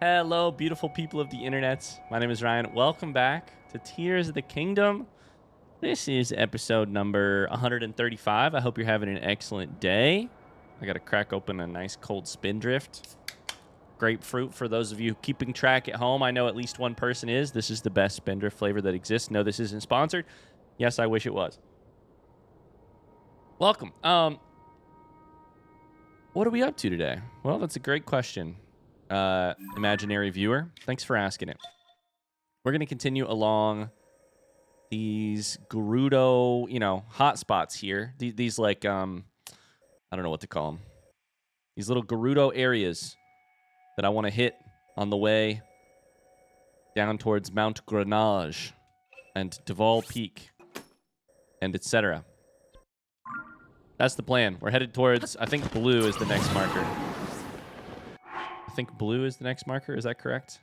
Hello, beautiful people of the internet. My name is Ryan. Welcome back to Tears of the Kingdom. This is episode number 135. I hope you're having an excellent day. I got to crack open a nice cold Spindrift. Grapefruit for those of you keeping track at home. I know at least one person is. This is the best Spindrift flavor that exists. No, this isn't sponsored. Yes, I wish it was. Welcome. What are we up to today? Well, that's a great question. Imaginary viewer, thanks for asking it. We're going to continue along these Gerudo, hot spots here. These like, I don't know what to call them. These little Gerudo areas that I want to hit on the way down towards Mount Grenage and Duval Peak and etc. That's the plan. We're headed towards, I think blue is the next marker. I think blue is the next marker. Is that correct?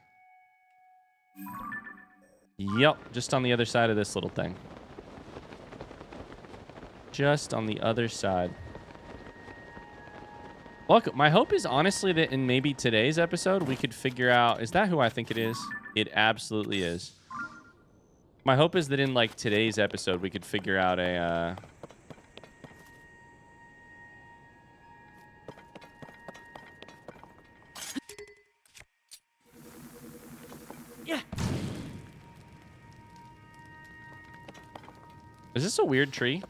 Yep. Just on the other side of this little thing. Just on the other side. Look, my hope is honestly that in maybe today's episode, we could figure out... Is that who I think it is? It absolutely is. My hope is that in like today's episode, we could figure out a... Is this a weird tree?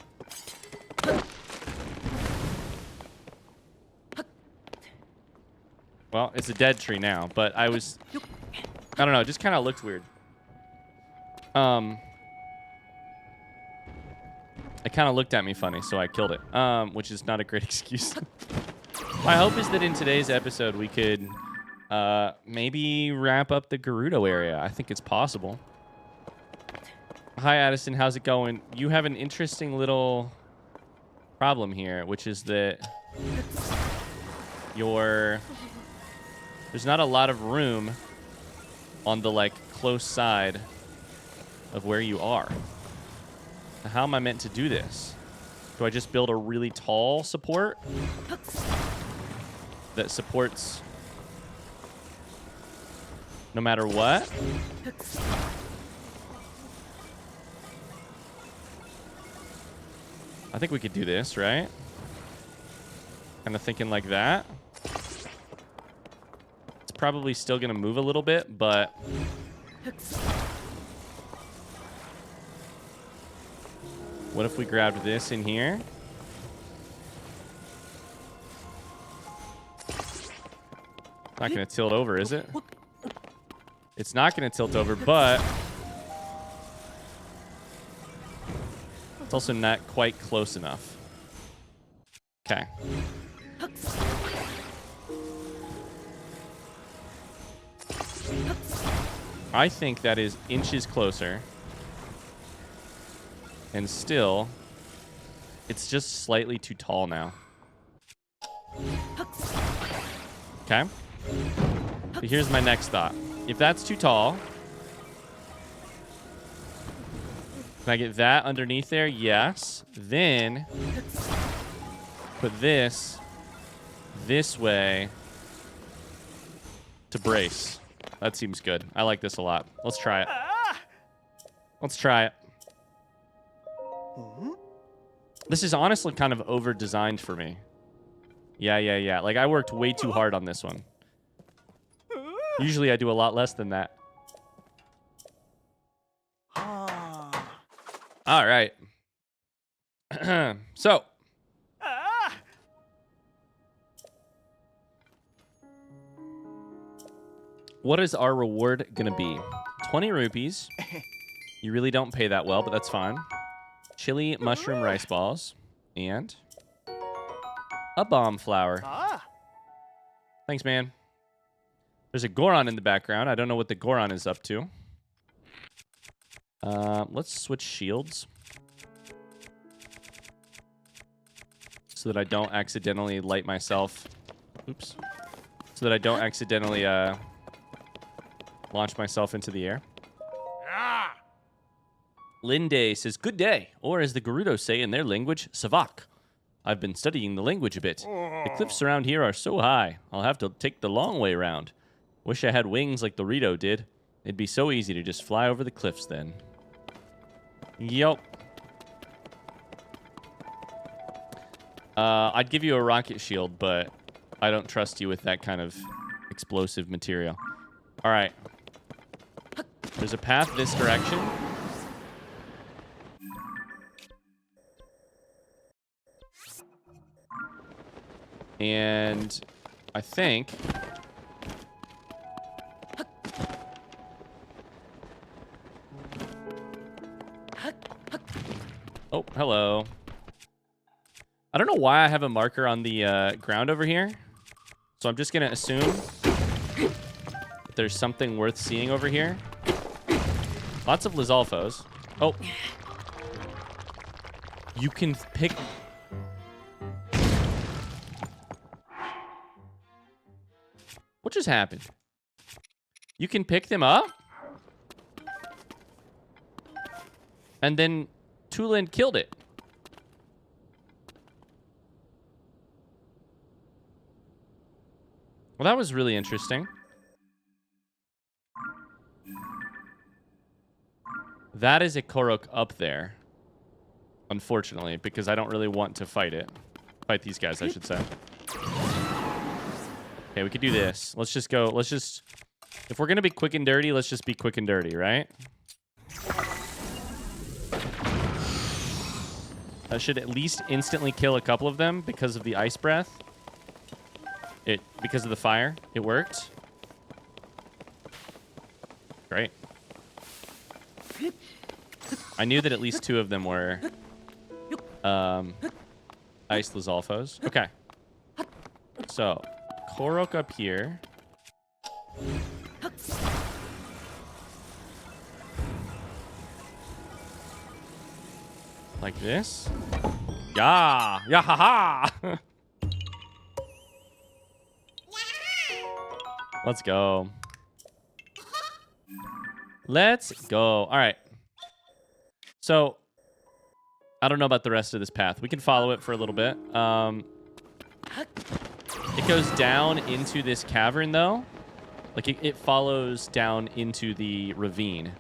Well, it's a dead tree now, but I don't know, it just kind of looked weird. It kind of looked at me funny, so I killed it, which is not a great excuse. My hope is that in today's episode, we could maybe wrap up the Gerudo area. I think it's possible. Hi, Addison. How's it going? You have an interesting little problem here, which is that there's not a lot of room on the, like, close side of where you are. Now, how am I meant to do this? Do I just build a really tall support that supports no matter what? I think we could do this, right? Kind of thinking like that. It's probably still going to move a little bit, but... What if we grabbed this in here? Not going to tilt over, is it? It's not going to tilt over, but... It's also not quite close enough. Okay. I think that is inches closer. And still, it's just slightly too tall now. Okay. So here's my next thought. If that's too tall... Can I get that underneath there? Yes. Then put this way to brace. That seems good. I like this a lot. Let's try it. Let's try it. This is honestly kind of over-designed for me. Yeah. Like, I worked way too hard on this one. Usually I do a lot less than that. All right. So. What is our reward going to be? 20 rupees. You really don't pay that well, but that's fine. Chili mushroom rice balls. And a bomb flower. Thanks, man. There's a Goron in the background. I don't know what the Goron is up to. Let's switch shields so that I don't accidentally light myself. Oops. So that I don't accidentally launch myself into the air. Linde says, good day, or as the Gerudo say in their language, Savak. I've been studying the language a bit. The cliffs around here are so high, I'll have to take the long way around. Wish I had wings like Dorito did. It'd be so easy to just fly over the cliffs then. Yup. I'd give you a rocket shield, but I don't trust you with that kind of explosive material. All right. There's a path this direction. And I think... Oh, hello. I don't know why I have a marker on the ground over here. So I'm just going to assume that there's something worth seeing over here. Lots of Lizalfos. Oh. You can pick... What just happened? You can pick them up? And then Tulin killed it. Well, that was really interesting. That is a Korok up there. Unfortunately, because I don't really want to fight it. Fight these guys, I should say. Okay, we could do this. Let's just go. Let's just... If we're going to be quick and dirty, let's just be quick and dirty, right? That should at least instantly kill a couple of them because of the ice breath. Because of the fire. It worked. Great. I knew that at least 2 of them were ice Lizalfos. Okay. So, Korok up here. Like this. Yeah! Yeah, ha ha! Let's go. Let's go. All right. So, I don't know about the rest of this path. We can follow it for a little bit. It goes down into this cavern, though. Like, it follows down into the ravine.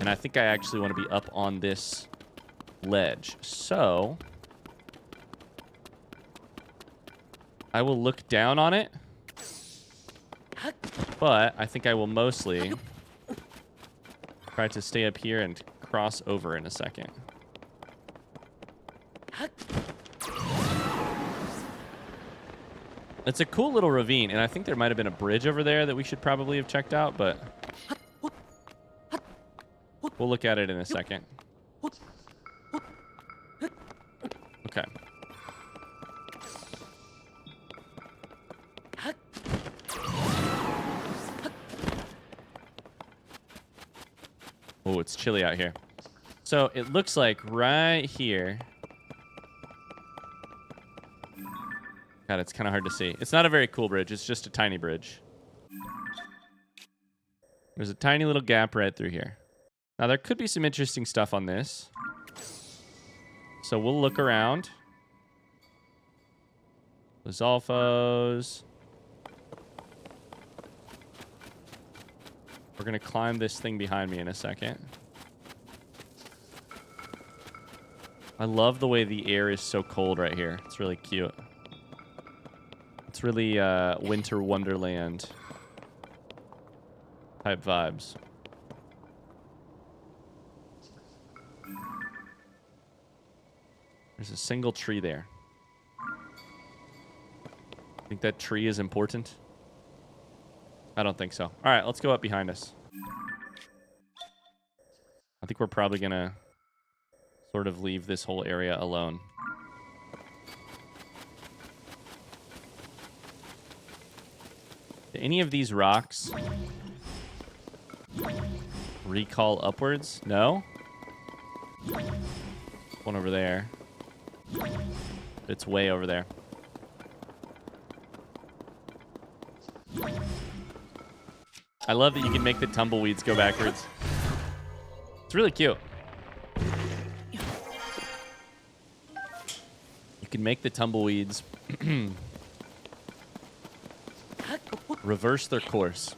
And I think I actually want to be up on this ledge. So, I will look down on it. But I think I will mostly try to stay up here and cross over in a second. It's a cool little ravine, and I think there might have been a bridge over there that we should probably have checked out, but we'll look at it in a second. Okay. Oh, it's chilly out here. So it looks like right here. God, it's kind of hard to see. It's not a very cool bridge. It's just a tiny bridge. There's a tiny little gap right through here. Now, there could be some interesting stuff on this. So we'll look around. Lizalfos. We're going to climb this thing behind me in a second. I love the way the air is so cold right here. It's really cute. It's really Winter Wonderland type vibes. There's a single tree there. Think that tree is important? I don't think so. All right, let's go up behind us. I think we're probably going to sort of leave this whole area alone. Do any of these rocks recall upwards? No? One over there. It's way over there. I love that you can make the tumbleweeds go backwards. It's really cute. You can make the tumbleweeds reverse their course.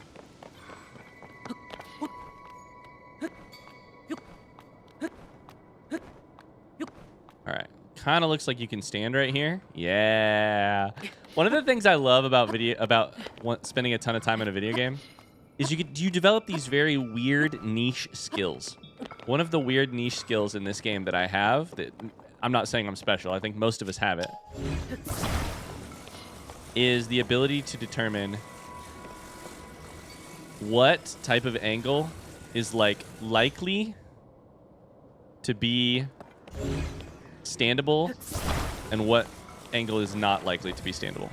Kind of looks like you can stand right here. Yeah. One of the things I love about spending a ton of time in a video game is you develop these very weird niche skills. One of the weird niche skills in this game that I have, that I'm not saying I'm special, I think most of us have it, is the ability to determine what type of angle is like likely to be standable and what angle is not likely to be standable.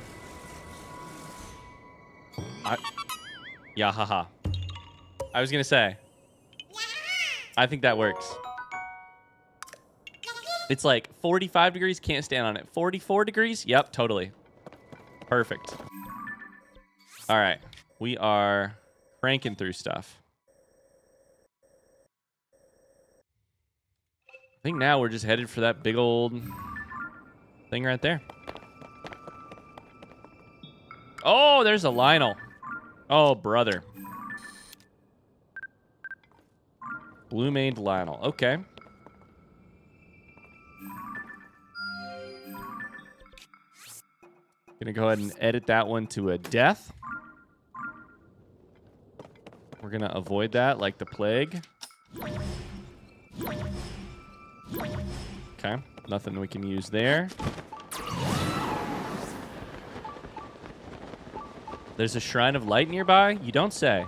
Yeah, haha. I was gonna say, I think that works. It's like 45 degrees, can't stand on it. 44 degrees? Yep, totally. Perfect. All right. We are cranking through stuff. I think now we're just headed for that big old thing right there. Oh, there's a Lionel. Oh, brother. Blue-maned Lionel. Okay. Gonna go ahead and edit that one to a death. We're gonna avoid that like the plague. Okay. Nothing we can use there. There's a Shrine of Light nearby? You don't say.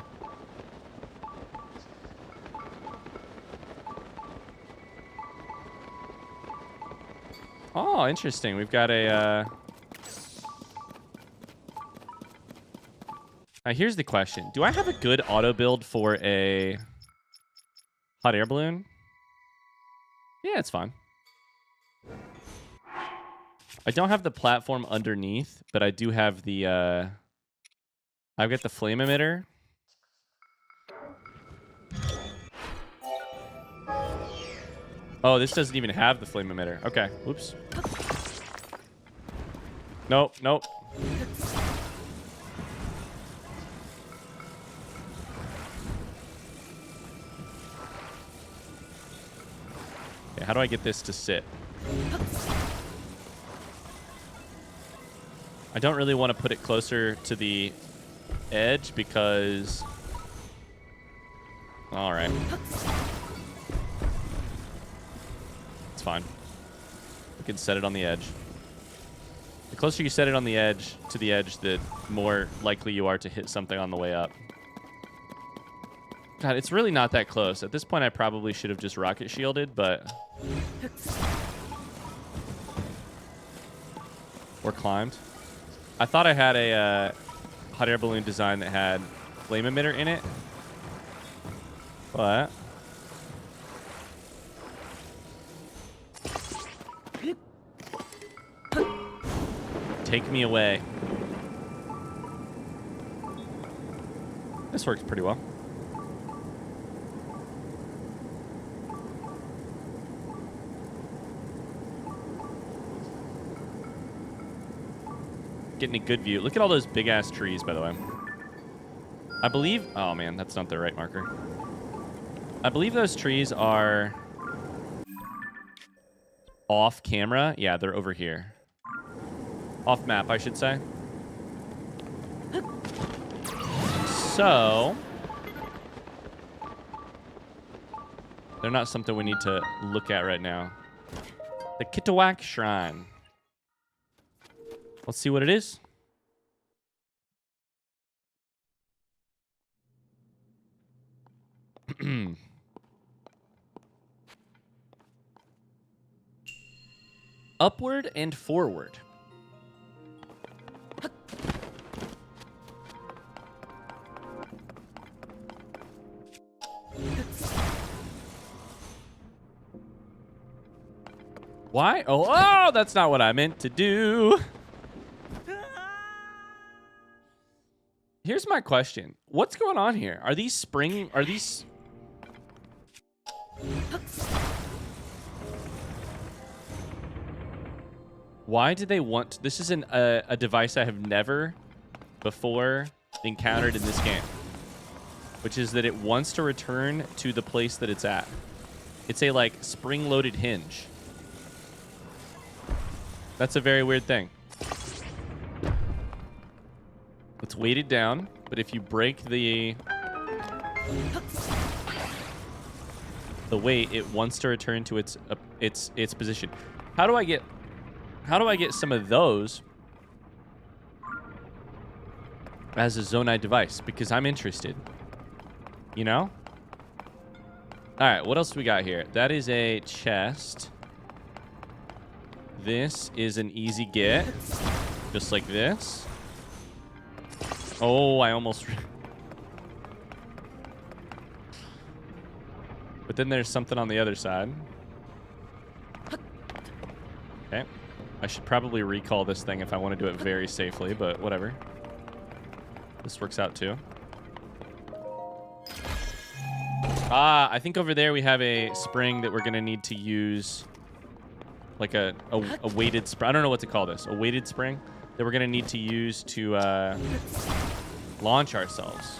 Oh, interesting. We've got a... Now, here's the question. Do I have a good auto build for a hot air balloon? Yeah, it's fine. I don't have the platform underneath, but I do have the... I've got the flame emitter. Oh, this doesn't even have the flame emitter. Okay. Oops. Nope. Nope. Okay, how do I get this to sit? I don't really want to put it closer to the edge because... All right. It's fine. We can set it on the edge. The closer you set it on the edge to the edge, the more likely you are to hit something on the way up. God, it's really not that close. At this point, I probably should have just rocket shielded, but... Or climbed. I thought I had a hot air balloon design that had flame emitter in it. But... Take me away. This works pretty well. Getting a good view. Look at all those big ass trees, by the way. I believe... Oh man, that's not the right marker. I believe those trees are off camera. Yeah, they're over here. Off map, I should say. So... They're not something we need to look at right now. The Kitawak Shrine. Let's see what it is. Upward and forward. Why? Oh, that's not what I meant to do. Here's my question. What's going on here? Are these spring... Are these... Why do they want... This is a device I have never before encountered in this game. Which is that it wants to return to the place that it's at. It's a, like, spring-loaded hinge. That's a very weird thing. It's weighted down, but if you break the weight, it wants to return to its position. How do I get some of those as a Zonai device? Because I'm interested. You know? All right, what else do we got here? That is a chest. This is an easy get. Just like this. Oh, I almost... But then there's something on the other side. Okay. I should probably recall this thing if I want to do it very safely, but whatever. This works out too. Ah, I think over there we have a spring that we're going to need to use. Like a weighted spring. I don't know what to call this. A weighted spring that we're going to need to use to launch ourselves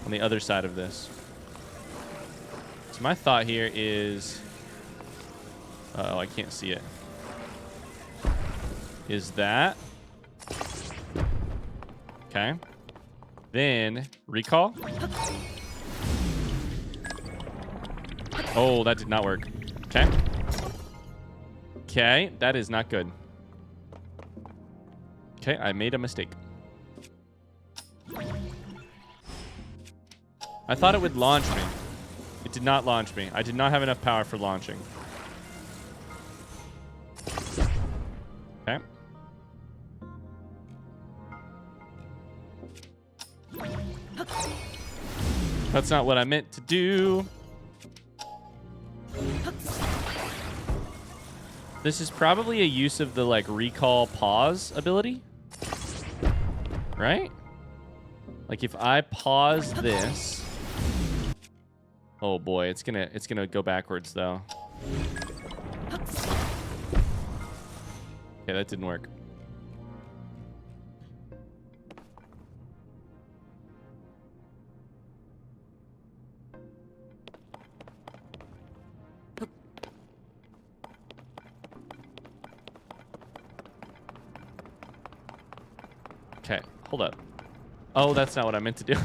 on the other side of this. So my thought here is... Uh-oh, I can't see it. Is that... Okay. Then, recall. Oh, that did not work. Okay. Okay, that is not good. Okay, I made a mistake. I thought it would launch me. It did not launch me. I did not have enough power for launching. Okay. That's not what I meant to do. This is probably a use of the, like, recall pause ability. Right? Like, if I pause this... Oh, boy. It's gonna go backwards, though. Okay, that didn't work. Okay, hold up. Oh, that's not what I meant to do.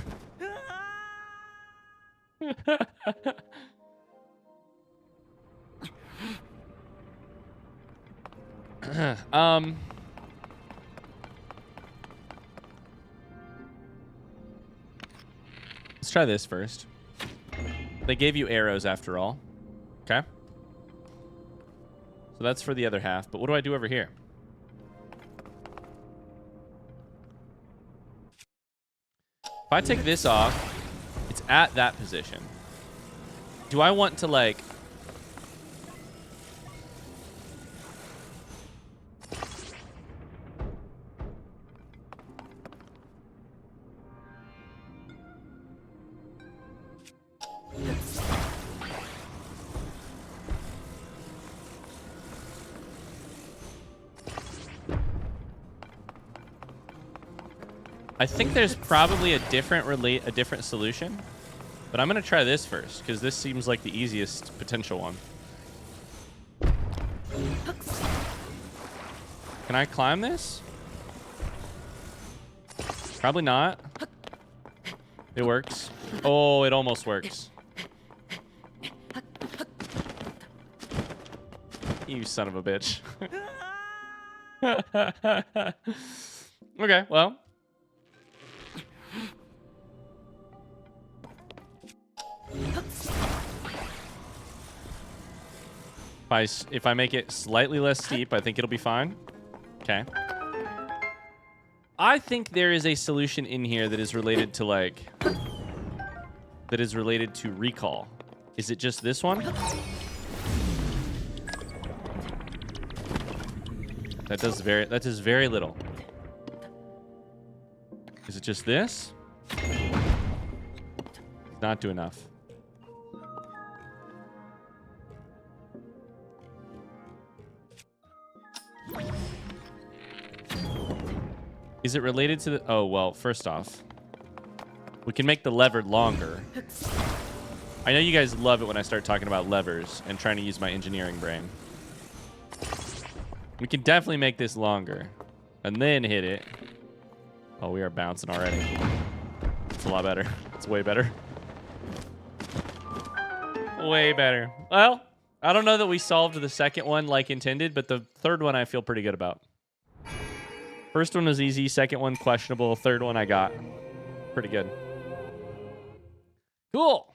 Let's try this first. They gave you arrows after all. Okay. So that's for the other half. But what do I do over here? If I take this off, it's at that position. Do I want to, like... I think there's probably a different solution, but I'm gonna try this first because this seems like the easiest potential one. Can I climb this? Probably not. It works. Oh, it almost works. You son of a bitch. Okay, well. If I make it slightly less steep, I think it'll be fine. Okay. I think there is a solution in here that is related to, like... that is related to recall. Is it just this one? That does very little. Is it just this? Not do enough. Is it related to the... Oh, well, first off, we can make the lever longer. I know you guys love it when I start talking about levers and trying to use my engineering brain. We can definitely make this longer. And then hit it. Oh, we are bouncing already. It's a lot better. It's way better. Way better. Well, I don't know that we solved the second one like intended, but the third one I feel pretty good about. First one was easy. Second one, questionable. Third one I got. Pretty good. Cool.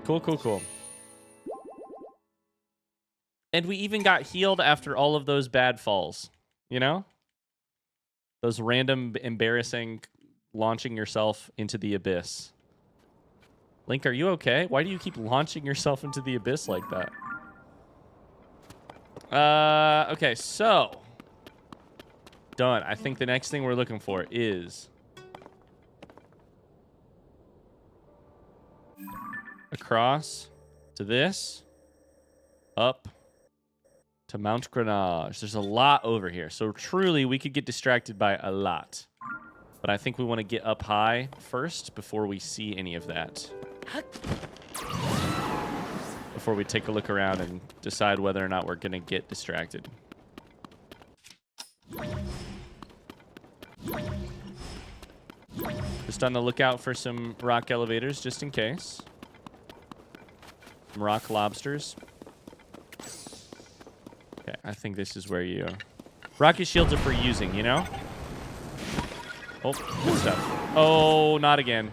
Cool. And we even got healed after all of those bad falls. You know? Those random, embarrassing launching yourself into the abyss. Link, are you okay? Why do you keep launching yourself into the abyss like that? Okay, so. Done. I think the next thing we're looking for is across to this, up to Mount Grenache. There's a lot over here, so truly we could get distracted by a lot. But I think we want to get up high first before we see any of that. Before we take a look around and decide whether or not we're going to get distracted. Just on the lookout for some rock elevators, just in case. Some rock lobsters. Okay, I think this is where you... Rocket shields are for using, you know? Oh, good stuff. Oh, not again.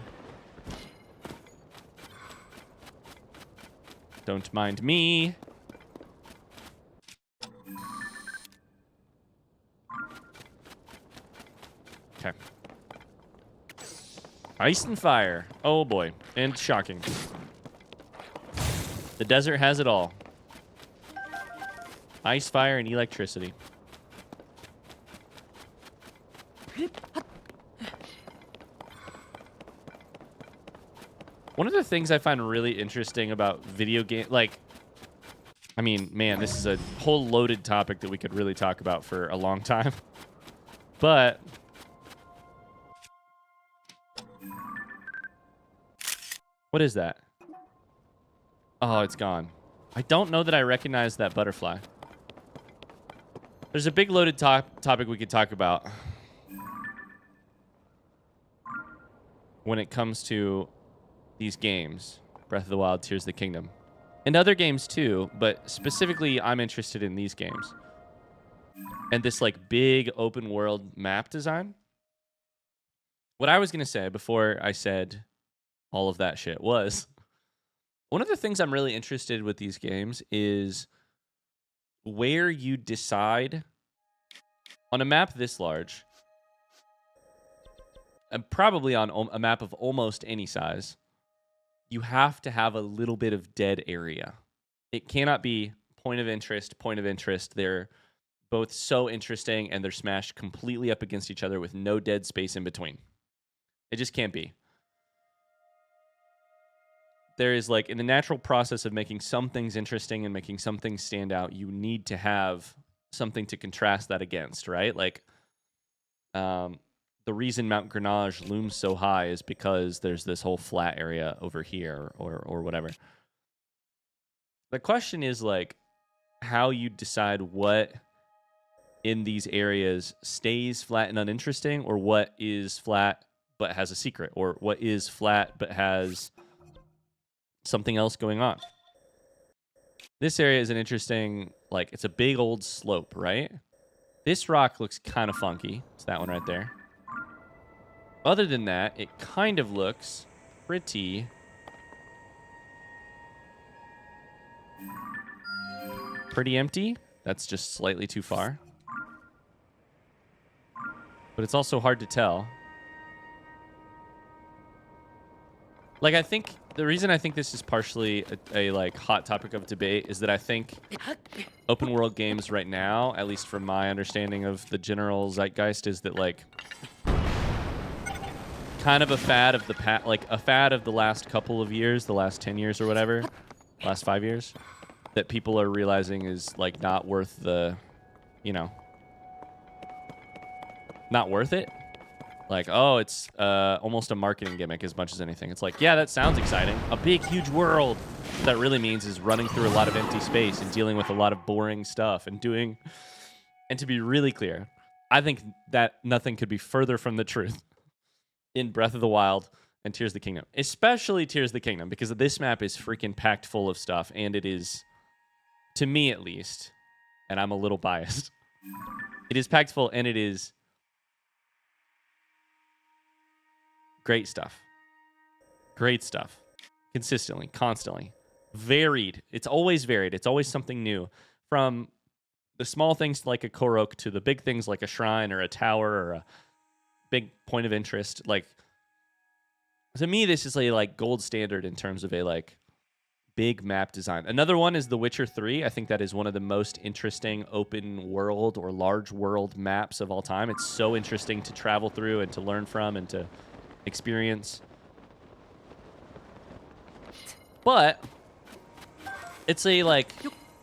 Don't mind me. Okay. Ice and fire. Oh, boy. And shocking. The desert has it all. Ice, fire, and electricity. One of the things I find really interesting about video game, like, I mean, man, this is a whole loaded topic that we could really talk about for a long time. But what is that? Oh, it's gone. I don't know that I recognize that butterfly. There's a big loaded topic we could talk about when it comes to these games. Breath of the Wild, Tears of the Kingdom. And other games too, but specifically I'm interested in these games. And this like big open world map design. What I was going to say before I said all of that shit was, one of the things I'm really interested with these games is where you decide on a map this large, and probably on a map of almost any size, you have to have a little bit of dead area. It cannot be point of interest. They're both so interesting and they're smashed completely up against each other with no dead space in between. It just can't be. There is like, in the natural process of making some things interesting and making some things stand out, you need to have something to contrast that against, right? Like, the reason Mount Grenache looms so high is because there's this whole flat area over here or whatever. The question is like how you decide what in these areas stays flat and uninteresting, or what is flat but has a secret, or what is flat but has something else going on. This area is an interesting, like, it's a big old slope, right? This rock looks kind of funky. It's that one right there. Other than that, it kind of looks pretty empty. That's just slightly too far. But it's also hard to tell. Like, I think the reason I think this is partially a like hot topic of debate is that I think open world games right now, at least from my understanding of the general zeitgeist, is that like kind of a fad of the last couple of years, the last 10 years or whatever, last 5 years, that people are realizing is like not worth the, you know, not worth it. Like, oh, it's almost a marketing gimmick as much as anything. It's like, yeah, that sounds exciting. A big, huge world. What that really means is running through a lot of empty space and dealing with a lot of boring stuff and doing... And to be really clear, I think that nothing could be further from the truth in Breath of the Wild and Tears of the Kingdom. Especially Tears of the Kingdom, because this map is freaking packed full of stuff, and it is, to me at least, and I'm a little biased, it is packed full, and it is great stuff. Great stuff. Consistently, constantly. Varied. It's always varied. It's always something new. From the small things like a Korok to the big things like a shrine or a tower or a big point of interest. Like, to me, this is a like gold standard in terms of a like big map design. Another one is The Witcher 3. I think that is one of the most interesting open world or large world maps of all time. It's so interesting to travel through and to learn from and to experience. But it's a like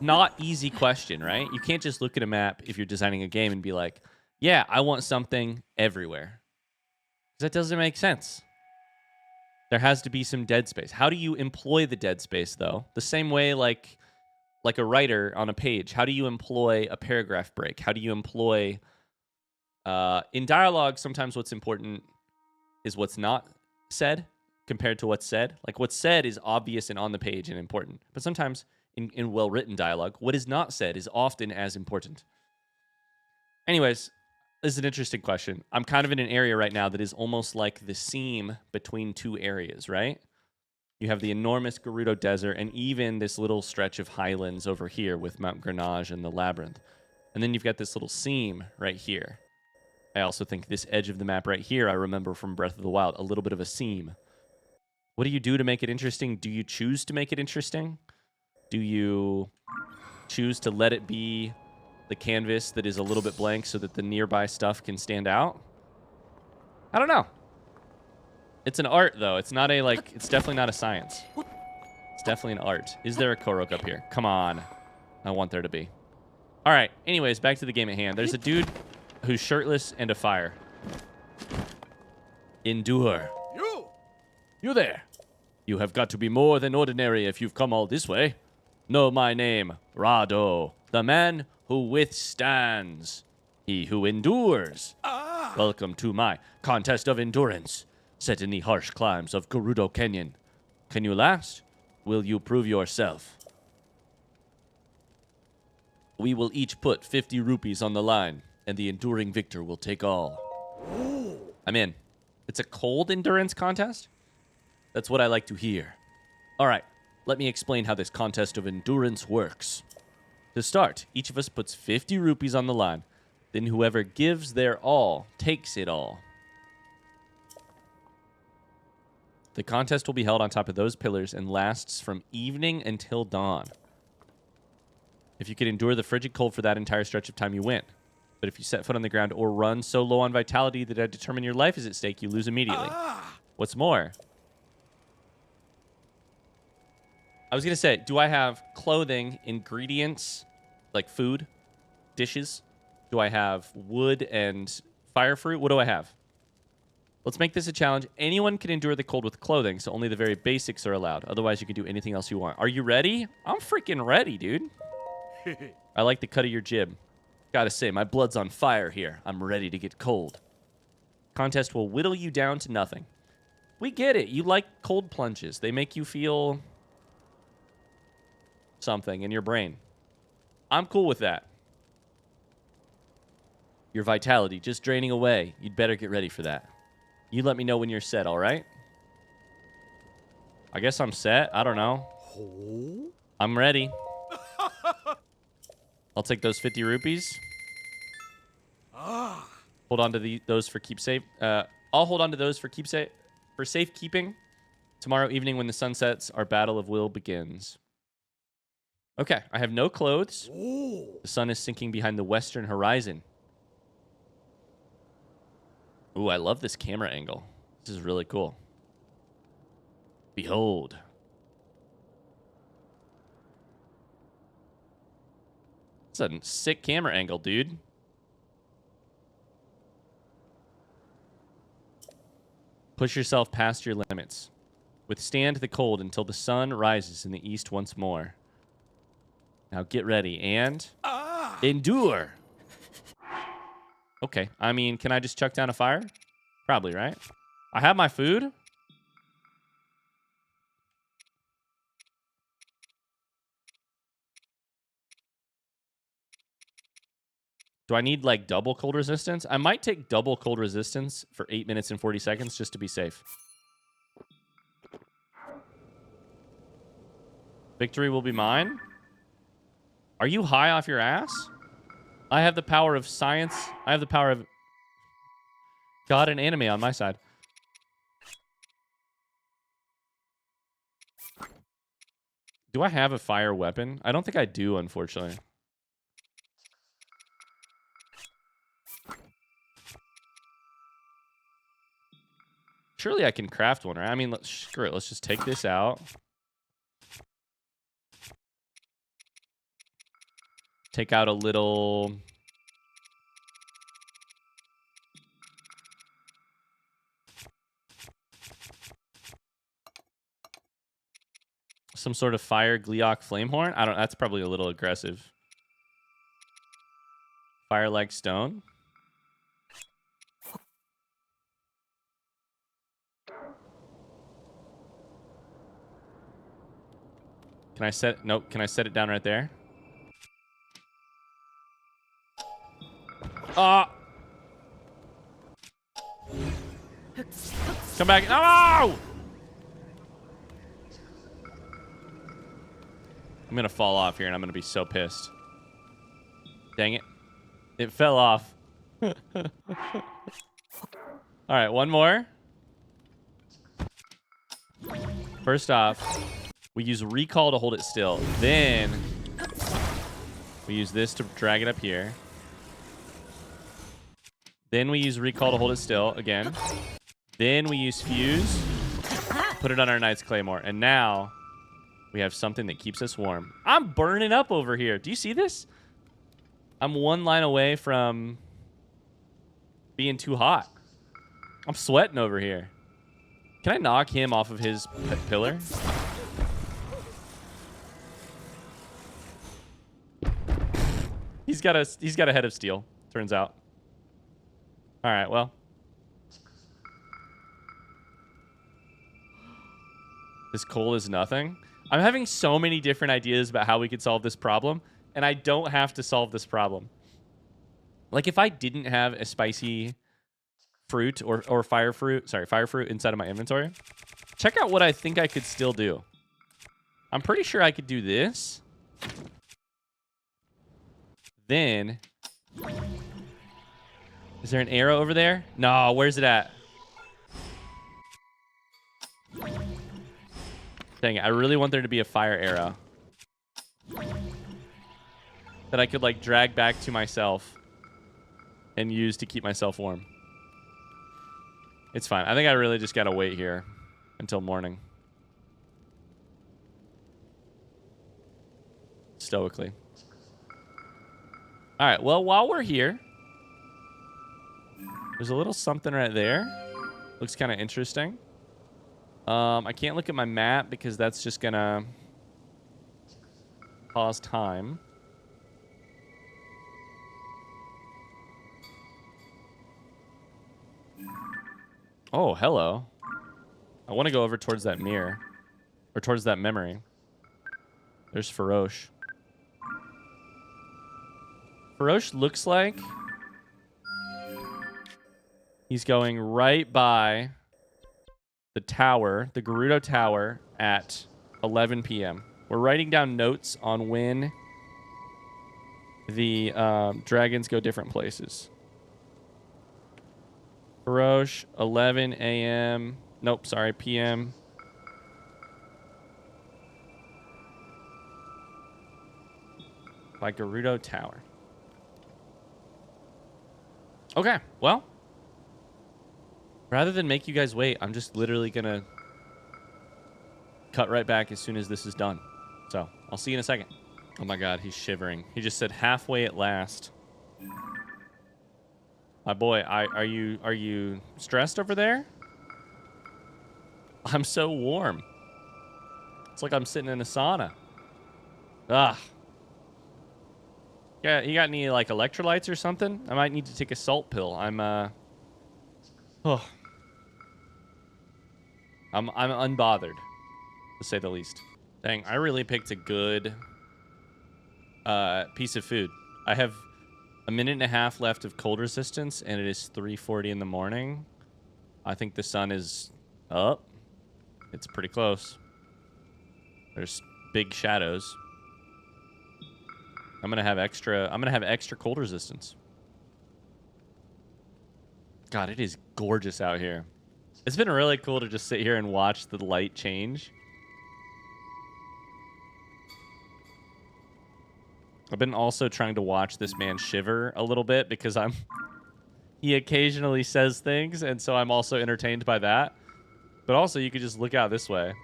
not easy question, right? You can't just look at a map if you're designing a game and be like, yeah, I want something everywhere. Because that doesn't make sense. There has to be some dead space. How do you employ the dead space, though? The same way like a writer on a page. How do you employ a paragraph break? How do you employ... in dialogue, sometimes what's important is what's not said compared to what's said. Like, what's said is obvious and on the page and important. But sometimes in well-written dialogue, what is not said is often as important. Anyways, this is an interesting question. I'm kind of in an area right now that is almost like the seam between two areas, right? You have the enormous Gerudo Desert and even this little stretch of highlands over here with Mount Grenache and the Labyrinth. And then you've got this little seam right here. I also think this edge of the map right here, I remember from Breath of the Wild, a little bit of a seam. What do you do to make it interesting? Do you choose to make it interesting? Do you choose to let it be the canvas that is a little bit blank so that the nearby stuff can stand out? I don't know. It's an art, though. It's not a, like, it's definitely not a science. It's definitely an art. Is there a Korok up here? Come on. I want there to be. All right. Anyways, back to the game at hand. There's a dude who's shirtless and a fire. Endure. You there. You have got to be more than ordinary if you've come all this way. Know my name, Rado, the man who withstands, he who endures. Welcome to my contest of endurance, set in the harsh climbs of Gerudo Canyon. Can you last? Will you prove yourself? We will each put 50 rupees on the line, and the enduring victor will take all. I'm in. It's a cold endurance contest? That's what I like to hear. All right, let me explain how this contest of endurance works. To start, each of us puts 50 rupees on the line. Then whoever gives their all takes it all. The contest will be held on top of those pillars and lasts from evening until dawn. If you can endure the frigid cold for that entire stretch of time, you win. But if you set foot on the ground or run so low on vitality that I determine your life is at stake, you lose immediately. What's more, I was going to say, do I have clothing, ingredients, like food, dishes? Do I have wood and fire fruit? What do I have? Let's make this a challenge. Anyone can endure the cold with clothing, so only the very basics are allowed. Otherwise, you can do anything else you want. Are you ready? I'm freaking ready, dude. I like the cut of your jib. Gotta say, my blood's on fire here. I'm ready to get cold. Contest will whittle you down to nothing. We get it. You like cold plunges. They make you feel something in your brain. I'm cool with that. Your vitality just draining away. You'd better get ready for that. You let me know when you're set, all right? I guess I'm set. I don't know. I'm ready. I'll take those 50 rupees. Hold on to those for keepsake. I'll hold on to those for keepsake, for safekeeping. Tomorrow evening when the sun sets, our battle of will begins. Okay, I have no clothes. The sun is sinking behind the western horizon. Ooh, I love this camera angle. This is really cool. Behold. It's a sick camera angle, dude. Push yourself past your limits. Withstand the cold until the sun rises in the east once more. Now get ready and endure. Okay. I mean, can I just chuck down a fire? Probably, right? I have my food. Do I need like double cold resistance? I might take double cold resistance for 8 minutes and 40 seconds just to be safe. Victory will be mine. Are you high off your ass? I have the power of science. I have the power of God and anime on my side. Do I have a fire weapon? I don't think I do, unfortunately. Surely I can craft one, right? I mean, screw it. Let's just take this out. Take out a little... some sort of fire Gleeok flamehorn. I don't... That's probably a little aggressive. Fire-like stone. Can I set... Nope. Can I set it down right there? Ah! Come back. Oh! I'm going to fall off here, and I'm going to be so pissed. Dang it. It fell off. All right, one more. First off, we use recall to hold it still. Then we use this to drag it up here. Then we use recall to hold it still again. Then we use fuse, put it on our Knight's Claymore. And now we have something that keeps us warm. I'm burning up over here. Do you see this? I'm one line away from being too hot. I'm sweating over here. Can I knock him off of his pillar? He's got a head of steel, turns out. All right, well. This coal is nothing. I'm having so many different ideas about how we could solve this problem, and I don't have to solve this problem. Like, if I didn't have a spicy fruit or fire fruit inside of my inventory, check out what I think I could still do. I'm pretty sure I could do this. Then, is there an arrow over there? No, where's it at? Dang it, I really want there to be a fire arrow that I could like drag back to myself and use to keep myself warm. It's fine. I think I really just gotta wait here until morning. Stoically. All right, well, while we're here, there's a little something right there. Looks kind of interesting. I can't look at my map because that's just gonna pause time. Oh, hello. I want to go over towards that mirror. Or towards that memory. There's Farosh. Farosh looks like he's going right by the tower, the Gerudo Tower, at 11 p.m. We're writing down notes on when the dragons go different places. Farosh, 11 a.m. Nope, sorry, p.m. By Gerudo Tower. Okay, well, rather than make you guys wait, I'm just literally going to cut right back as soon as this is done. So, I'll see you in a second. Oh my god, he's shivering. He just said halfway at last. My boy, are you stressed over there? I'm so warm. It's like I'm sitting in a sauna. Ah. Yeah, you got any like electrolytes or something? I might need to take a salt pill. I'm unbothered, to say the least. Dang, I really picked a good piece of food. I have a minute and a half left of cold resistance, and it is 3:40 in the morning. I think the sun is up. It's pretty close. There's big shadows. I'm gonna have extra cold resistance. God, it is gorgeous out here. It's been really cool to just sit here and watch the light change. I've been also trying to watch this man shiver a little bit because he occasionally says things, and so I'm also entertained by that. But also, you could just look out this way.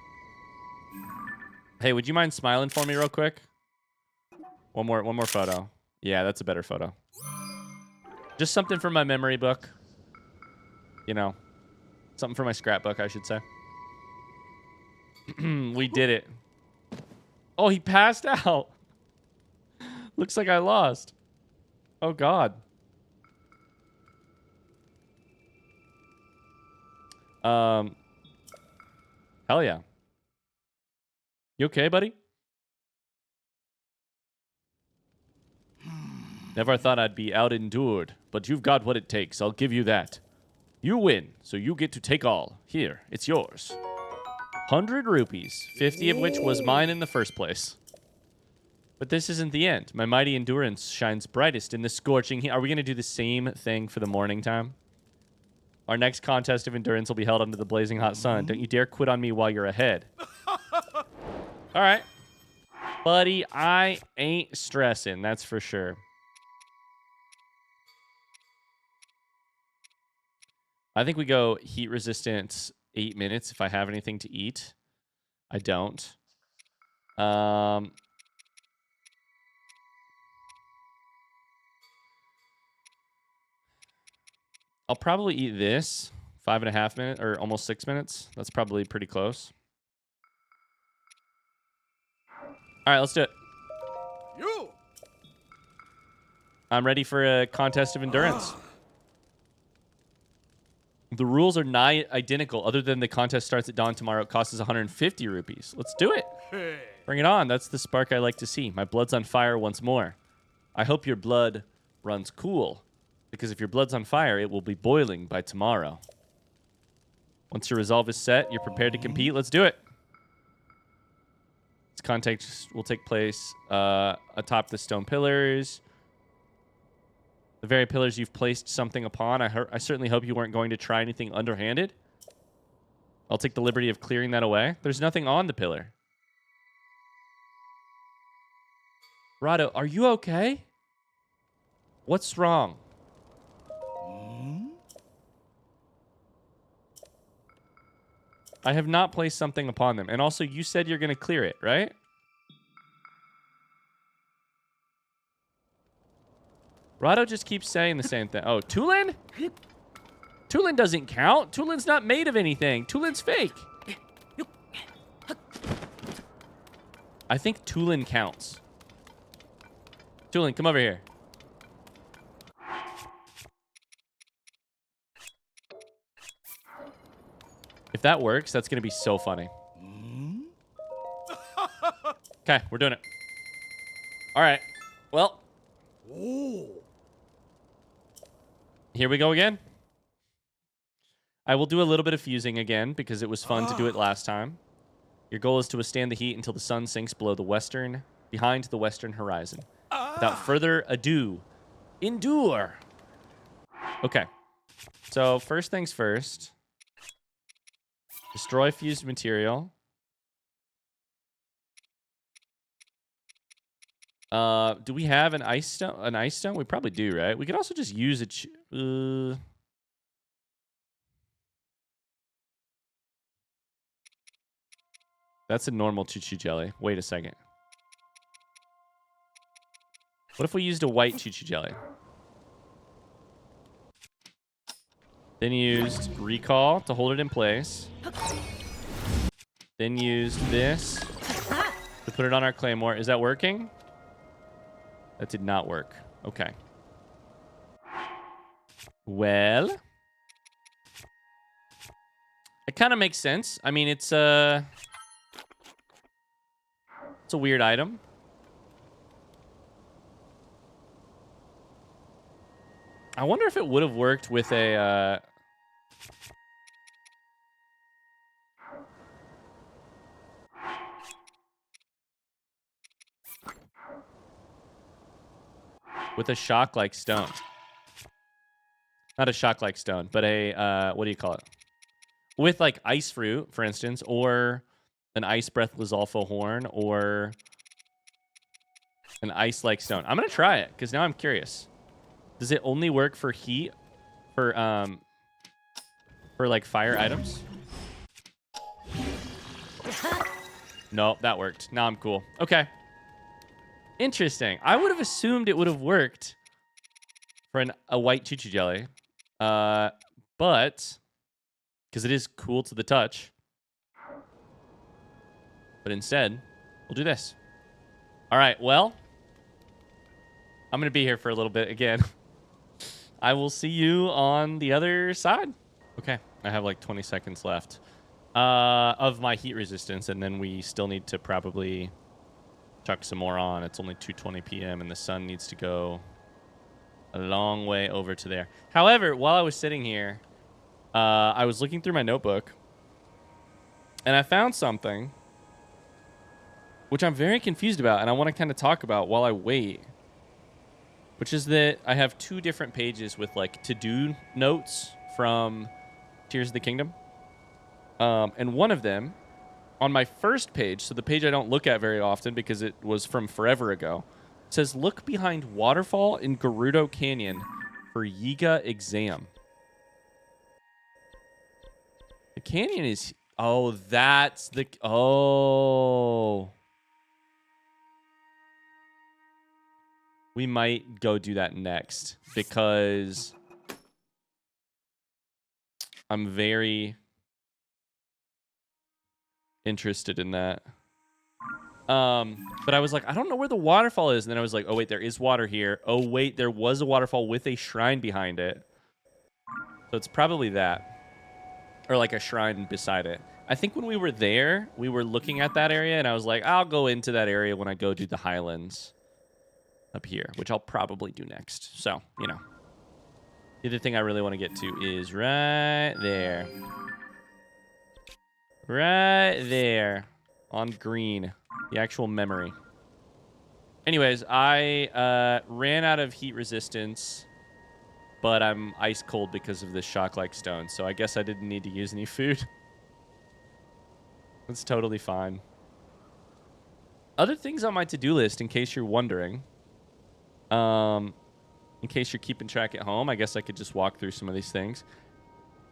Hey, would you mind smiling for me real quick? One more photo. Yeah, that's a better photo. Just something from my memory book. You know, something for my scrapbook, I should say. We did it. Oh, he passed out. Looks like I lost. Oh, God. Hell yeah. You okay, buddy? Never thought I'd be out-endured, but you've got what it takes. I'll give you that. You win, so you get to take all. Here, it's yours. 100 rupees, 50 of which was mine in the first place. But this isn't the end. My mighty endurance shines brightest in the scorching heat. Are we going to do the same thing for the morning time? Our next contest of endurance will be held under the blazing hot sun. Don't you dare quit on me while you're ahead. All right. Buddy, I ain't stressing, that's for sure. I think we go heat resistance 8 minutes if I have anything to eat. I don't. I'll probably eat this 5.5 minutes or almost 6 minutes. That's probably pretty close. All right, let's do it. I'm ready for a contest of endurance. The rules are nigh identical, other than the contest starts at dawn tomorrow. It costs us 150 rupees. Let's do it. Bring it on. That's the spark I like to see. My blood's on fire once more. I hope your blood runs cool, because if your blood's on fire, it will be boiling by tomorrow. Once your resolve is set, you're prepared to compete. Let's do it. This contest will take place atop the stone pillars. The very pillars you've placed something upon. I certainly hope you weren't going to try anything underhanded. I'll take the liberty of clearing that away. There's nothing on the pillar. Rado, are you okay? What's wrong? I have not placed something upon them. And also, you said you're going to clear it, right? Rado just keeps saying the same thing. Oh, Tulin? Tulin doesn't count. Tulin's not made of anything. Tulin's fake. I think Tulin counts. Tulin, come over here. If that works, that's going to be so funny. Okay, we're doing it. All right. Well. Here we go again. I will do a little bit of fusing again because it was fun to do it last time. Your goal is to withstand the heat until the sun sinks behind the western horizon. Without further ado, endure. Okay. So first things first. Destroy fused material. Do we have an ice stone? An ice stone? We probably do, right? We could also just use a... That's a normal choo-choo jelly. Wait a second. What if we used a white choo-choo jelly? Then used recall to hold it in place. Then used this to put it on our claymore. Is that working? That did not work. Okay. Well, it kind of makes sense. I mean, it's a weird item. I wonder if it would have worked with a shock-like stone. Not a shock-like stone, but a, what do you call it? With, like, ice fruit, for instance, or an ice breath Lizalfo horn, or an ice-like stone. I'm going to try it, because now I'm curious. Does it only work for heat? For, like, fire items? Nope, that worked. Now I'm cool. Okay. Interesting. I would have assumed it would have worked for a white Chuchu jelly. But because it is cool to the touch. But instead, we'll do this. All right, well, I'm going to be here for a little bit again. I will see you on the other side. Okay, I have like 20 seconds left of my heat resistance, and then we still need to probably chuck some more on. It's only 2:20 p.m. and the sun needs to go a long way over to there. However, while I was sitting here, I was looking through my notebook, and I found something which I'm very confused about, and I want to kind of talk about while I wait, which is that I have 2 different pages with, like, to-do notes from Tears of the Kingdom. And one of them, on my first page, so the page I don't look at very often because it was from forever ago, says, look behind waterfall in Gerudo Canyon for Yiga exam. The canyon is... Oh, that's the... Oh. We might go do that next because I'm very interested in that. But I was like, I don't know where the waterfall is. And then I was like, oh, wait, there is water here. Oh, wait, there was a waterfall with a shrine behind it. So it's probably that. Or like a shrine beside it. I think when we were there, we were looking at that area, and I was like, I'll go into that area when I go do the Highlands up here, which I'll probably do next. So, you know. The other thing I really want to get to is right there. Right there. On green. The actual memory. Anyways, I ran out of heat resistance, but I'm ice cold because of this shock-like stone, so I guess I didn't need to use any food. That's totally fine. Other things on my to-do list, in case you're wondering. In case you're keeping track at home, I guess I could just walk through some of these things.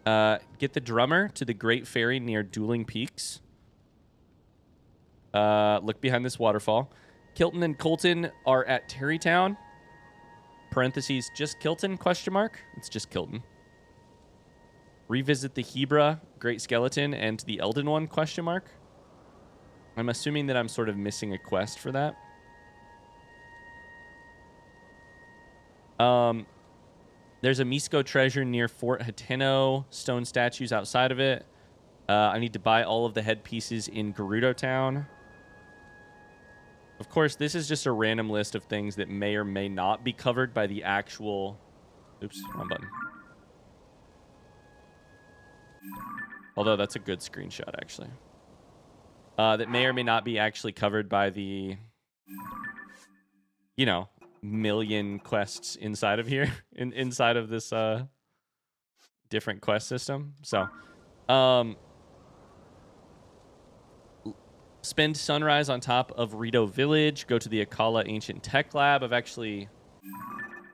Get the drummer to the Great Ferry near Dueling Peaks. Look behind this waterfall. Kilton and Colton are at Terrytown. Parentheses, just Kilton, question mark? It's just Kilton. Revisit the Hebra, Great Skeleton, and the Elden One, question mark? I'm assuming that I'm sort of missing a quest for that. There's a Misko treasure near Fort Hateno, stone statues outside of it. I need to buy all of the headpieces in Gerudo Town. Of course, this is just a random list of things that may or may not be covered by the actual... Oops, wrong button. Although that's a good screenshot, actually. That may or may not be actually covered by the... You know, million quests inside of here. Inside of this different quest system. So, spend sunrise on top of Rito Village. Go to the Akala Ancient Tech Lab. I've actually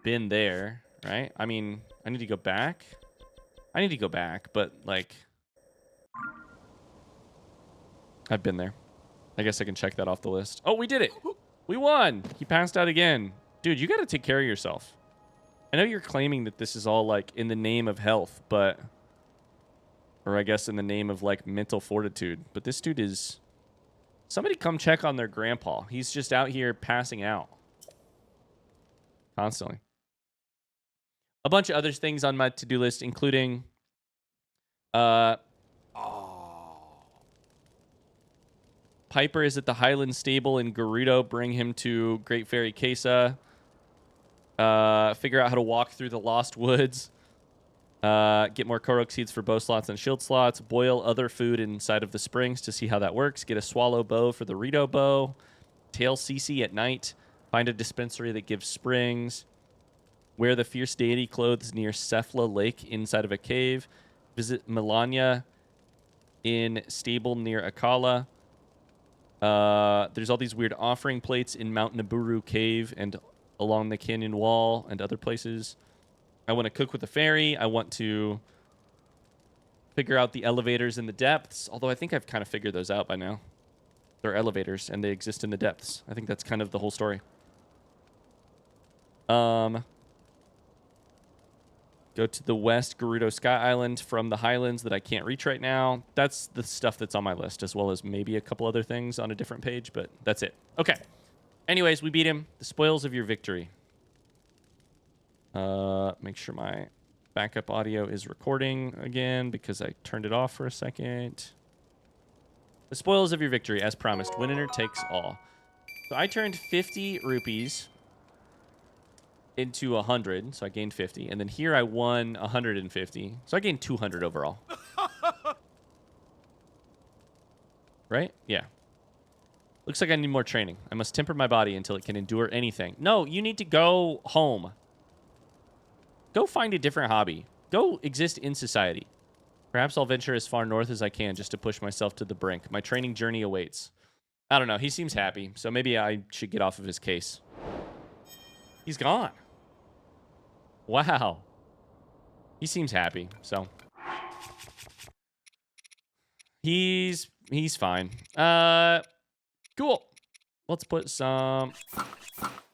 been there, right? I mean, I need to go back. I need to go back, but, like, I've been there. I guess I can check that off the list. Oh, we did it. We won. He passed out again. Dude, you got to take care of yourself. I know you're claiming that this is all, like, in the name of health, but Or I guess in the name of, like, mental fortitude. But this dude is... Somebody come check on their grandpa. He's just out here passing out. Constantly. A bunch of other things on my to-do list, including... Piper is at the Highland Stable in Gerudo. Bring him to Great Fairy Kesa. Figure out how to walk through the Lost Woods. Get more Korok seeds for bow slots and shield slots. Boil other food inside of the springs to see how that works. Get a swallow bow for the Rito bow. Tail CC at night. Find a dispensary that gives springs. Wear the fierce deity clothes near Cephla Lake inside of a cave. Visit Melania in stable near Akala. There's all these weird offering plates in Mount Naburu Cave and along the canyon wall and other places. I want to cook with the fairy. I want to figure out the elevators in the depths, although I think I've kind of figured those out by now. They're elevators, and they exist in the depths. I think that's kind of the whole story. Go to the West Gerudo Sky Island from the Highlands that I can't reach right now. That's the stuff that's on my list, as well as maybe a couple other things on a different page, but that's it. Okay. Anyways, we beat him. The spoils of your victory. Make sure my backup audio is recording again because I turned it off for a second. The spoils of your victory, as promised. Winner takes all. So I turned 50 rupees into 100, so I gained 50. And then here I won 150, so I gained 200 overall. Right? Yeah. Looks like I need more training. I must temper my body until it can endure anything. No, you need to go home. Go find a different hobby. Go exist in society. Perhaps I'll venture as far north as I can just to push myself to the brink. My training journey awaits. I don't know. He seems happy, so maybe I should get off of his case. He's gone. Wow. He seems happy, so. He's fine. Cool. Let's put some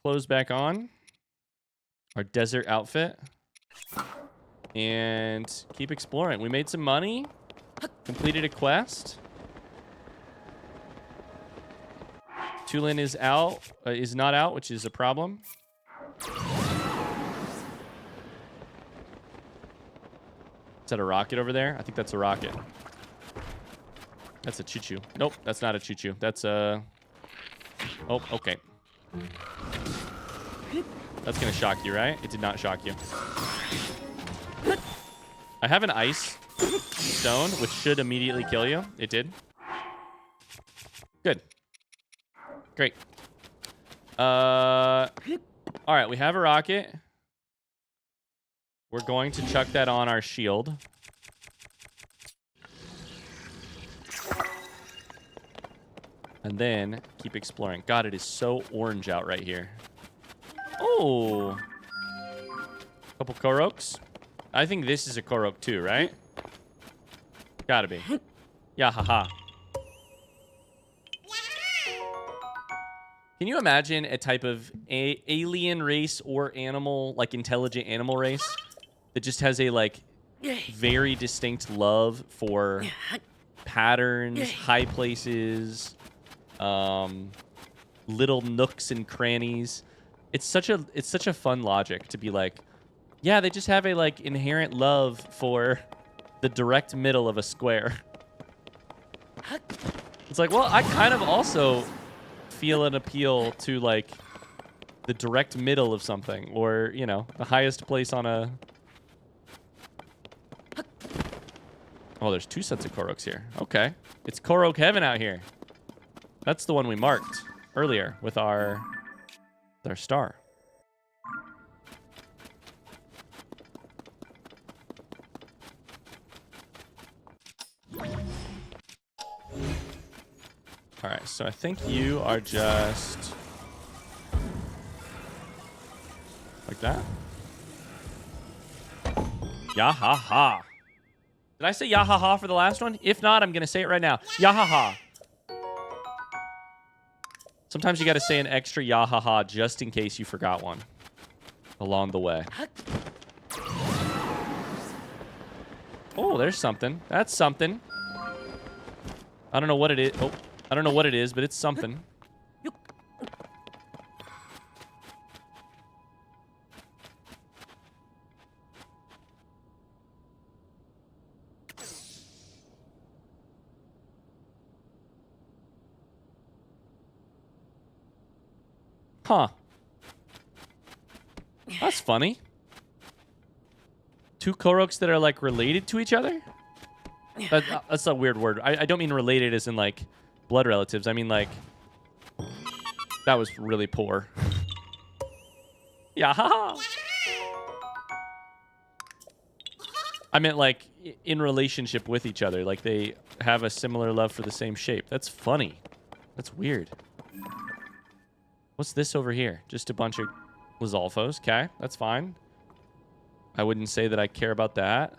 clothes back on. Our desert outfit. And keep exploring. We made some money. Completed a quest. Tulin is out. Is not out, which is a problem. Is that a rocket over there? I think that's a rocket. That's a choo-choo. Nope, that's not a choo-choo. That's a... Oh, okay. That's going to shock you, right? It did not shock you. I have an ice stone, which should immediately kill you. It did. Good. Great. All right, we have a rocket. We're going to chuck that on our shield. And then keep exploring. God, it is so orange out right here. Oh. Couple Koroks. I think this is a Korok too, right? Gotta be. Yeah, haha. Can you imagine a type of alien race or animal, like intelligent animal race, that just has a like very distinct love for patterns, high places, little nooks and crannies? It's such a fun logic to be like, yeah, they just have a like inherent love for the direct middle of a square. It's like, well, I kind of also feel an appeal to like the direct middle of something, or you know, the highest place on a... Oh, there's two sets of Koroks here. Okay. It's Korok heaven out here. That's the one we marked earlier with our star. All right, so I think you are just like that. Yahaha. Did I say yahaha for the last one? If not, I'm going to say it right now. Yahaha. Sometimes you got to say an extra yahaha just in case you forgot one along the way. Oh, there's something. That's something. I don't know what it is. Oh, I don't know what it is, but it's something. Huh. That's funny. Two Koroks that are, like, related to each other? That's a weird word. I don't mean related as in, like, blood relatives. I mean, like... That was really poor. Yeah, haha! I meant, like, in relationship with each other. Like, they have a similar love for the same shape. That's funny. That's weird. What's this over here? Just a bunch of Lizalfos. Okay, that's fine. I wouldn't say that I care about that.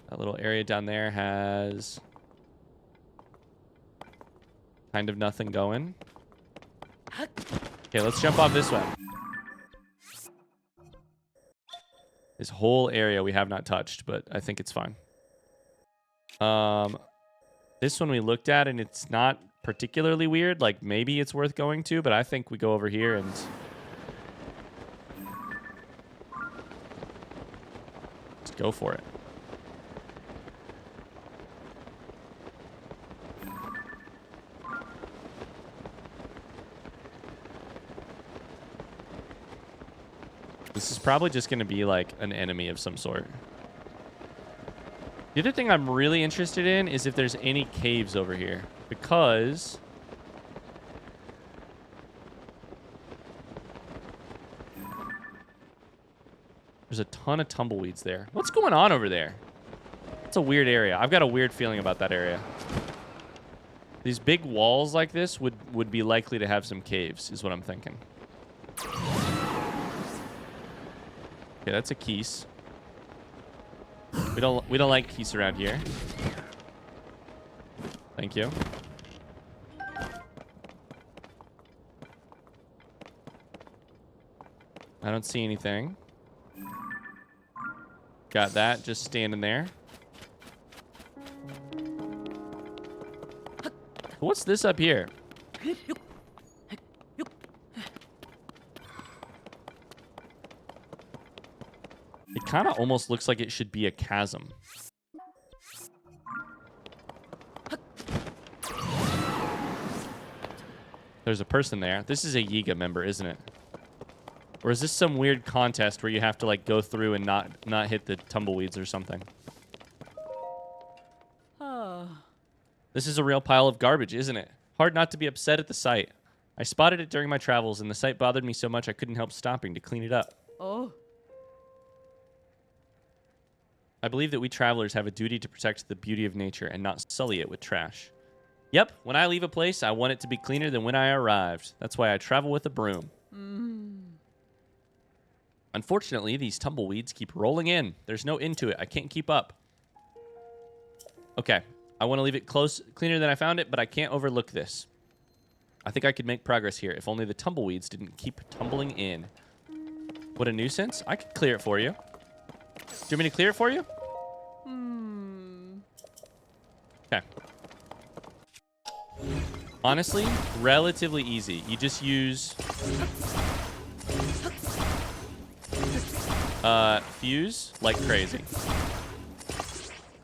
That little area down there has kind of nothing going. Okay, let's jump off this way. This whole area we have not touched, but I think it's fine. This one we looked at, and it's not particularly weird. Like, maybe it's worth going to, but I think we go over here and... Let's go for it. This is probably just going to be like an enemy of some sort. The other thing I'm really interested in is if there's any caves over here. Because... there's a ton of tumbleweeds there. What's going on over there? It's a weird area. I've got a weird feeling about that area. These big walls like this would be likely to have some caves, is what I'm thinking. Okay, that's a Keese. We don't like Keese around here. Thank you. I don't see anything. Got that just standing there. What's this up here? It kind of almost looks like it should be a chasm. There's a person there. This is a Yiga member, isn't it? Or is this some weird contest where you have to, like, go through and not hit the tumbleweeds or something? This is a real pile of garbage, isn't it? Hard not to be upset at the sight. I spotted it during my travels, and the sight bothered me so much I couldn't help stopping to clean it up. Oh. I believe that we travelers have a duty to protect the beauty of nature and not sully it with trash. Yep, when I leave a place, I want it to be cleaner than when I arrived. That's why I travel with a broom. Unfortunately, these tumbleweeds keep rolling in. There's no end to it. I can't keep up. Okay, I want to leave it cleaner than I found it, but I can't overlook this. I think I could make progress here if only the tumbleweeds didn't keep tumbling in. What a nuisance. I could clear it for you. Do you want me to clear it for you? Okay. Honestly, relatively easy. You just use... fuse like crazy.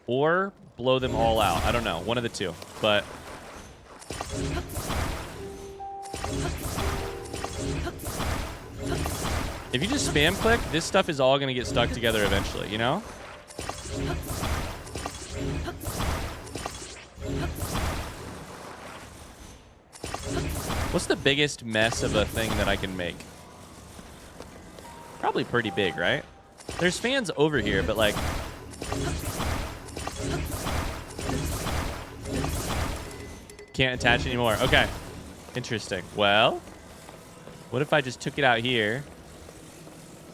Or blow them all out. I don't know. One of the two. But... if you just spam click, this stuff is all going to get stuck together eventually, you know? What's the biggest mess of a thing that I can make? Probably pretty big, right? There's fans over here, but like... can't attach anymore. Okay. Interesting. Well, what if I just took it out here?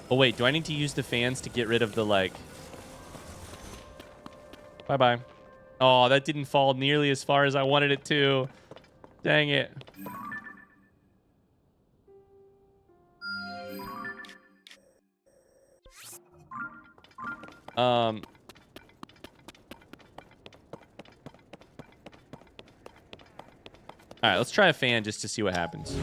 Oh, wait. Do I need to use the fans to get rid of the, like... Bye-bye. Oh, that didn't fall nearly as far as I wanted it to. Dang it. All right, let's try a fan just to see what happens.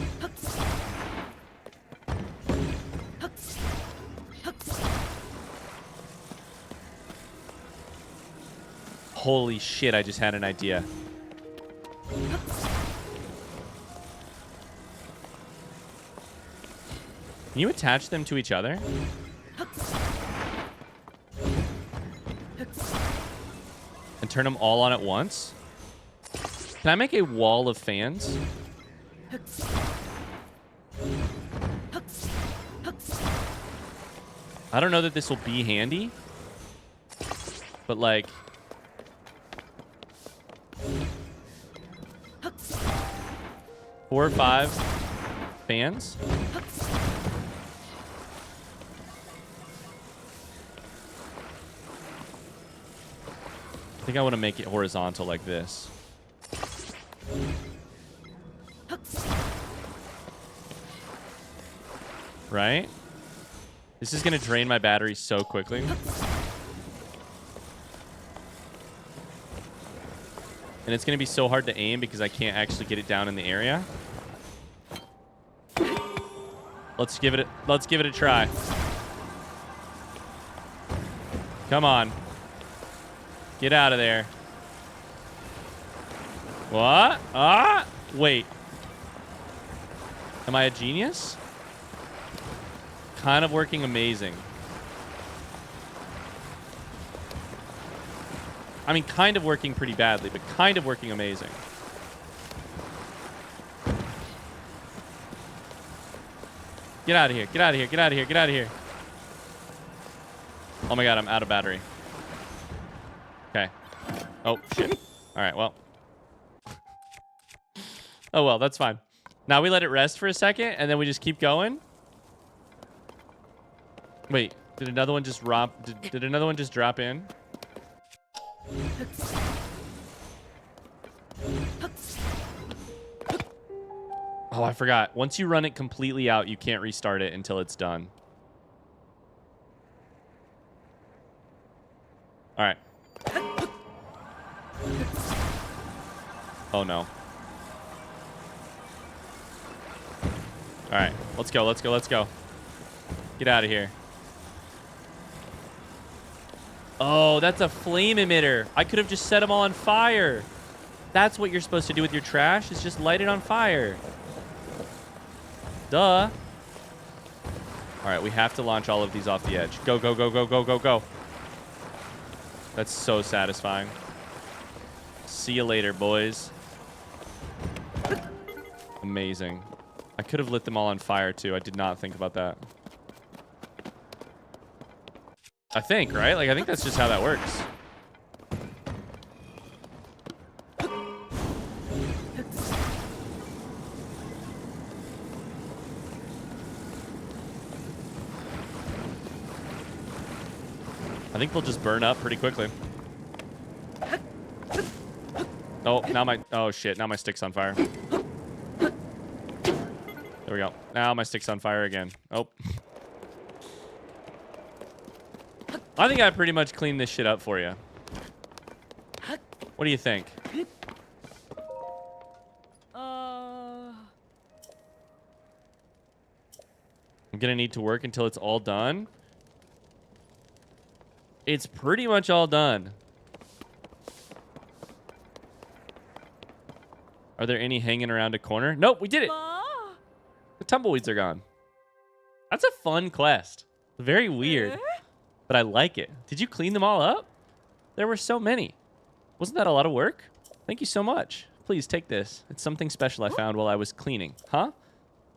Holy shit, I just had an idea. Can you attach them to each other? And turn them all on at once? Can I make a wall of fans? I don't know that this will be handy. But like... 4 or 5 fans? I think I want to make it horizontal like this. Right? This is going to drain my battery so quickly. And it's going to be so hard to aim because I can't actually get it down in the area. Let's give it a try. Come on. Get out of there. What? Ah! Wait. Am I a genius? Kind of working amazing. I mean, kind of working pretty badly, but kind of working amazing. Get out of here. Get out of here. Get out of here. Get out of here. Oh my god, I'm out of battery. Okay. Oh, shit. All right, well. Oh, well, that's fine. Now we let it rest for a second, and then we just keep going. Wait, did another one just drop? Did another one just drop in? Oh, I forgot. Once you run it completely out, you can't restart it until it's done. All right. Oh, no. All right. Let's go. Let's go. Let's go. Get out of here. Oh, that's a flame emitter. I could have just set them all on fire. That's what you're supposed to do with your trash, is just light it on fire. Duh. All right, we have to launch all of these off the edge. Go, go, go, go, go, go, go. That's so satisfying. See you later, boys. Amazing. I could have lit them all on fire, too. I did not think about that. I think, right? Like, I think that's just how that works. I think they'll just burn up pretty quickly. Oh, now my... Oh, shit. Now my stick's on fire. There we go. Now my stick's on fire again. Oh. I think I pretty much cleaned this shit up for you. What do you think? I'm gonna need to work until it's all done. It's pretty much all done. Are there any hanging around a corner? Nope, we did it. The tumbleweeds are gone. That's a fun quest. Very weird. But I like it. Did you clean them all up? There were so many. Wasn't that a lot of work? Thank you so much. Please take this. It's something special I found while I was cleaning. Huh?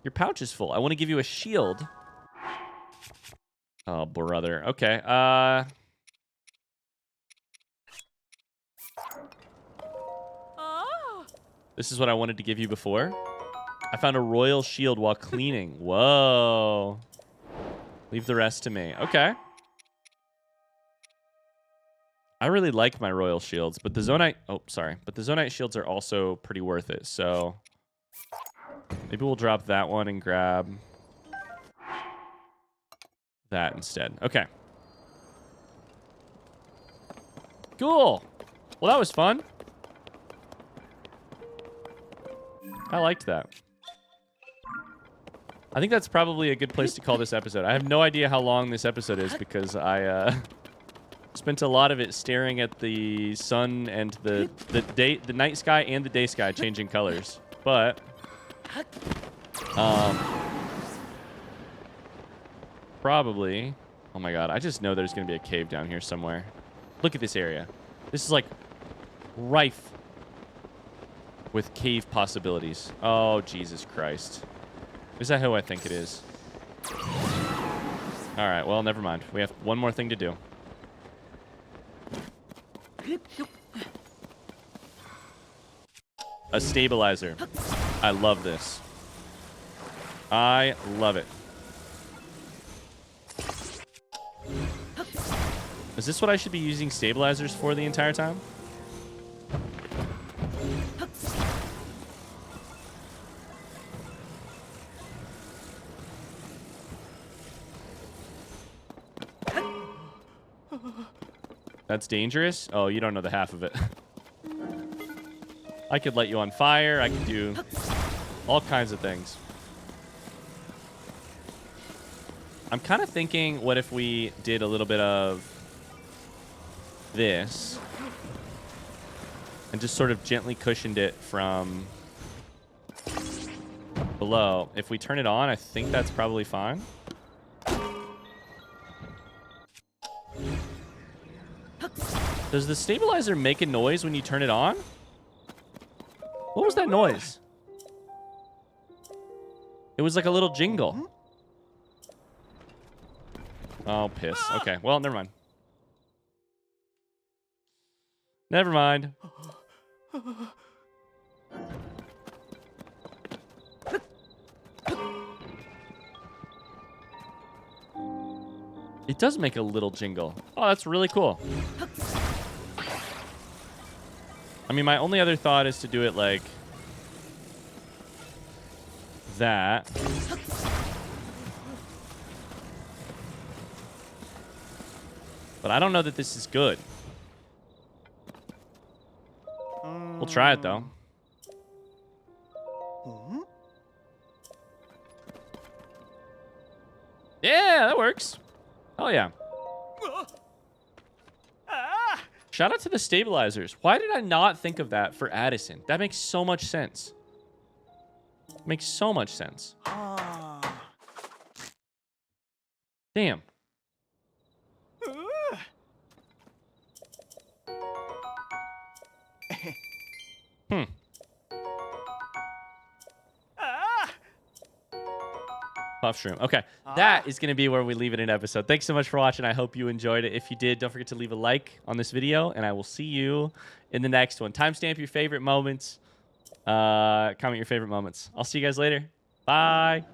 Your pouch is full. I want to give you a shield. Oh, brother. Okay. This is what I wanted to give you before. I found a royal shield while cleaning. Whoa. Leave the rest to me. Okay. I really like my royal shields, but the zonite... Oh, sorry. But the zonite shields are also pretty worth it, so... Maybe we'll drop that one and grab... that instead. Okay. Cool. Well, that was fun. I liked that. I think that's probably a good place to call this episode. I have no idea how long this episode is because I spent a lot of it staring at the sun and the night sky and the day sky changing colors. But probably. Oh my god! I just know there's gonna be a cave down here somewhere. Look at this area. This is like rife with cave possibilities. Oh Jesus Christ! Is that who I think it is? All right. Well, never mind. We have one more thing to do. A stabilizer. I love this. I love it. Is this what I should be using stabilizers for the entire time? That's dangerous? Oh, you don't know the half of it. I could light you on fire. I could do all kinds of things. I'm kind of thinking, what if we did a little bit of this and just sort of gently cushioned it from below. If we turn it on, I think that's probably fine. Does the stabilizer make a noise when you turn it on? What was that noise? It was like a little jingle. Oh, piss. Okay, well, never mind. Never mind. It does make a little jingle. Oh, that's really cool. I mean, my only other thought is to do it like that. But I don't know that this is good. We'll try it, though. Yeah, that works. Oh, yeah. Shout out to the stabilizers. Why did I not think of that for Addison? That makes so much sense. Makes so much sense. Damn. Puff shroom. Okay, that is going to be where we leave it in episode. Thanks so much for watching. I hope you enjoyed it. If you did, don't forget to leave a like on this video, and I will see you in the next one. Timestamp your favorite moments. Comment your favorite moments. I'll see you guys later. Bye.